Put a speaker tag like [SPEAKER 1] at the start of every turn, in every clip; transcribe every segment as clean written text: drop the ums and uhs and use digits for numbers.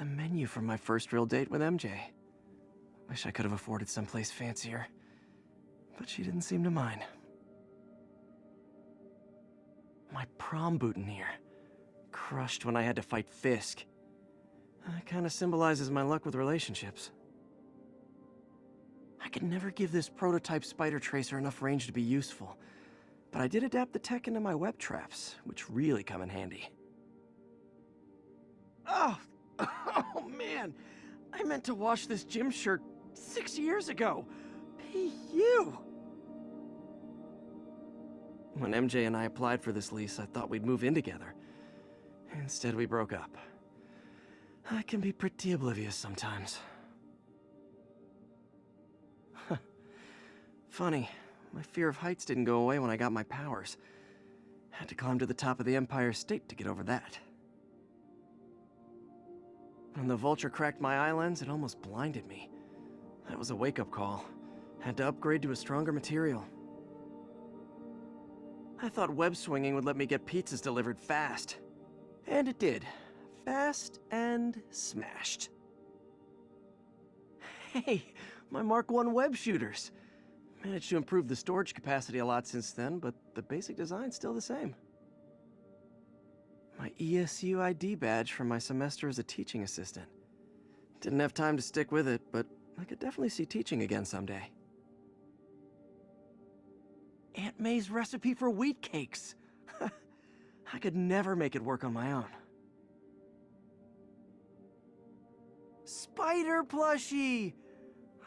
[SPEAKER 1] The menu from my first real date with MJ. Wish I could have afforded someplace fancier, but she didn't seem to mind. My prom boutonniere. Crushed when I had to fight Fisk. That kind of symbolizes my luck with relationships. I could never give this prototype spider tracer enough range to be useful, but I did adapt the tech into my web traps, which really come in handy. Oh! Oh man! I meant to wash this gym shirt 6 years ago! Hey, you! When MJ and I applied for this lease, I thought we'd move in together. Instead, we broke up. I can be pretty oblivious sometimes. Funny, my fear of heights didn't go away when I got my powers. Had to climb to the top of the Empire State to get over that. When the vulture cracked my eye lens, it almost blinded me. That was a wake-up call. Had to upgrade to a stronger material. I thought web swinging would let me get pizzas delivered fast. And it did. Fast and smashed. Hey, my Mark I web shooters. Managed to improve the storage capacity a lot since then, but the basic design's still the same. My ESU ID badge from my semester as a teaching assistant. Didn't have time to stick with it, but I could definitely see teaching again someday. Aunt May's recipe for wheat cakes. I could never make it work on my own. Spider plushie!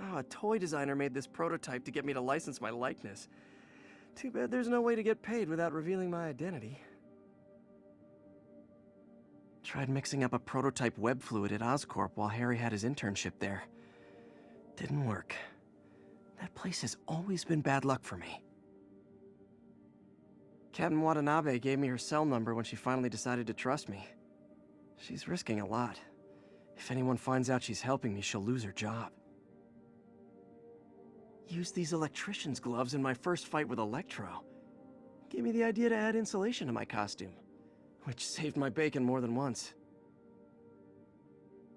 [SPEAKER 1] Oh, a toy designer made this prototype to get me to license my likeness. Too bad there's no way to get paid without revealing my identity. Tried mixing up a prototype web fluid at Oscorp while Harry had his internship there. Didn't work. That place has always been bad luck for me. Captain Watanabe gave me her cell number when she finally decided to trust me. She's risking a lot. If anyone finds out she's helping me, she'll lose her job. Used these electrician's gloves in my first fight with Electro. Gave me the idea to add insulation to my costume, which saved my bacon more than once.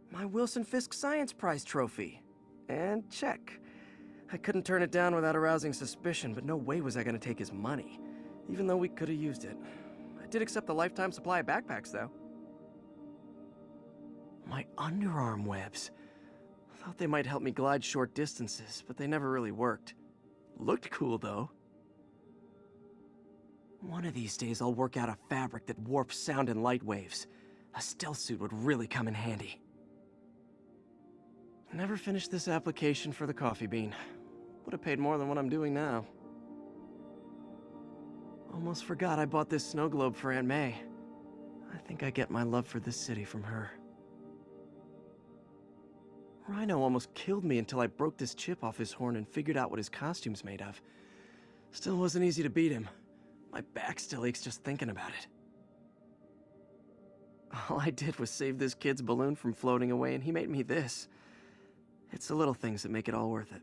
[SPEAKER 1] My Wilson Fisk Science Prize trophy. And check. I couldn't turn it down without arousing suspicion, but no way was I going to take his money, even though we could have used it. I did accept the lifetime supply of backpacks, though. My underarm webs. Thought they might help me glide short distances, but they never really worked. Looked cool, though. One of these days I'll work out a fabric that warps sound and light waves. A stealth suit would really come in handy. Never finished this application for the coffee bean. Would have paid more than what I'm doing now. Almost forgot I bought this snow globe for Aunt May. I think I get my love for this city from her. Rhino almost killed me until I broke this chip off his horn and figured out what his costume's made of. Still wasn't easy to beat him. My back still aches just thinking about it. All I did was save this kid's balloon from floating away, and he made me this. It's the little things that make it all worth it.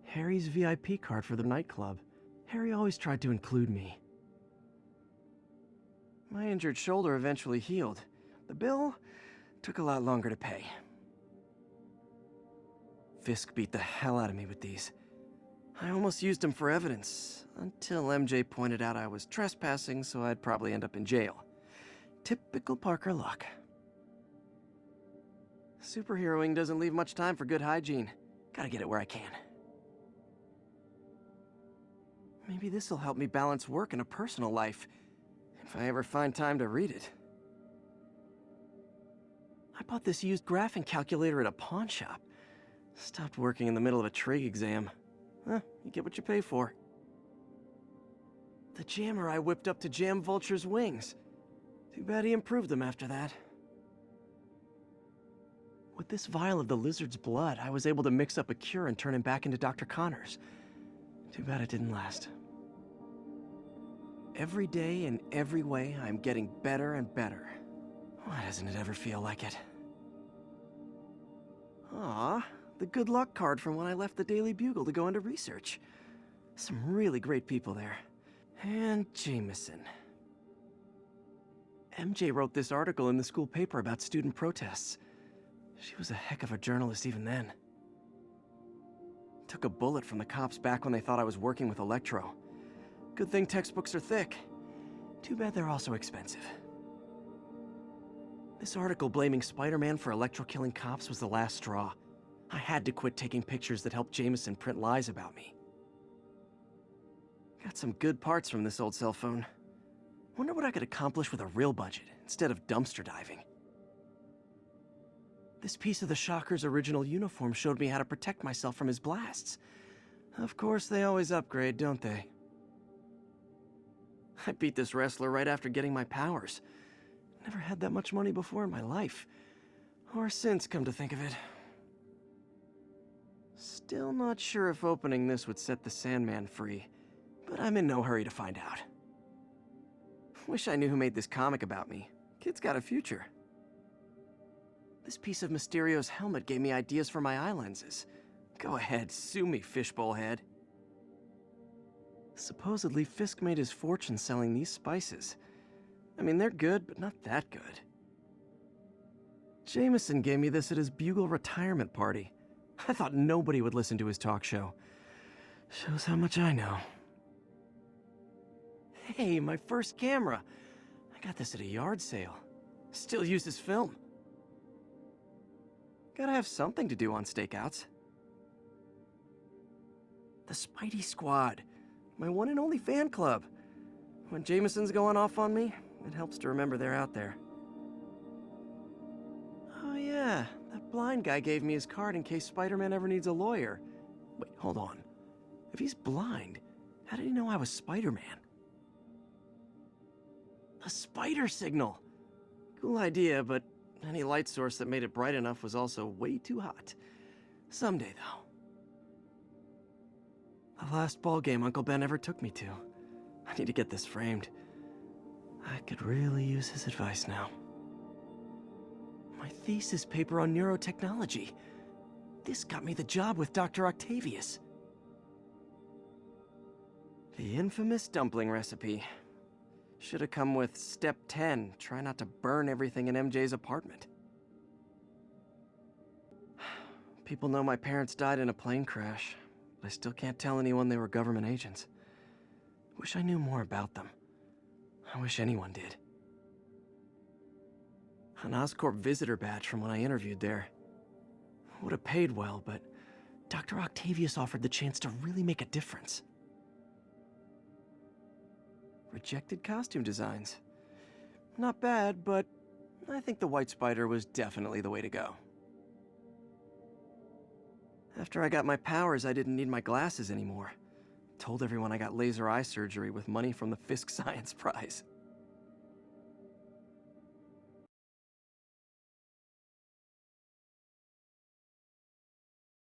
[SPEAKER 1] Harry's VIP card for the nightclub. Harry always tried to include me. My injured shoulder eventually healed. The bill took a lot longer to pay. Fisk beat the hell out of me with these. I almost used them for evidence, until MJ pointed out I was trespassing, so I'd probably end up in jail. Typical Parker luck. Superheroing doesn't leave much time for good hygiene. Gotta get it where I can. Maybe this'll help me balance work and a personal life, if I ever find time to read it. I bought this used graphing calculator at a pawn shop. Stopped working in the middle of a trig exam. You get what you pay for. The jammer I whipped up to jam Vulture's wings. Too bad he improved them after that. With this vial of the lizard's blood, I was able to mix up a cure and turn him back into Dr. Connors. Too bad it didn't last. Every day, in every way, I'm getting better and better. Why doesn't it ever feel like it? Ah, the good luck card from when I left the Daily Bugle to go into research. Some really great people there. And Jameson. MJ wrote this article in the school paper about student protests. She was a heck of a journalist even then. Took a bullet from the cops back when they thought I was working with Electro. Good thing textbooks are thick. Too bad they're also expensive. This article blaming Spider-Man for Electro killing cops was the last straw. I had to quit taking pictures that helped Jameson print lies about me. Got some good parts from this old cell phone. Wonder what I could accomplish with a real budget instead of dumpster diving. This piece of the Shocker's original uniform showed me how to protect myself from his blasts. Of course, they always upgrade, don't they? I beat this wrestler right after getting my powers. Never had that much money before in my life. Or since, come to think of it. Still not sure if opening this would set the Sandman free, but I'm in no hurry to find out. Wish I knew who made this comic about me. Kid's got a future. This piece of Mysterio's helmet gave me ideas for my eye lenses. Go ahead, sue me, fishbowl head. Supposedly, Fisk made his fortune selling these spices. I mean, they're good, but not that good. Jameson gave me this at his Bugle retirement party. I thought nobody would listen to his talk show. Shows how much I know. Hey, my first camera. I got this at a yard sale. Still uses film. Gotta have something to do on stakeouts. The Spidey Squad. My one and only fan club. When Jameson's going off on me, it helps to remember they're out there. Oh yeah, that blind guy gave me his card in case Spider-Man ever needs a lawyer. Wait, hold on. If he's blind, how did he know I was Spider-Man? A spider signal! Cool idea, but any light source that made it bright enough was also way too hot. Someday, though. The last ball game Uncle Ben ever took me to. I need to get this framed. I could really use his advice now. My thesis paper on neurotechnology. This got me the job with Dr. Octavius. The infamous dumpling recipe. Should have come with step 10, try not to burn everything in MJ's apartment. People know my parents died in a plane crash, but I still can't tell anyone they were government agents. Wish I knew more about them. I wish anyone did. An Oscorp visitor badge from when I interviewed there. Would have paid well, but Dr. Octavius offered the chance to really make a difference. Rejected costume designs. Not bad, but I think the White Spider was definitely the way to go. After I got my powers, I didn't need my glasses anymore. Told everyone I got laser eye surgery with money from the Fisk Science Prize.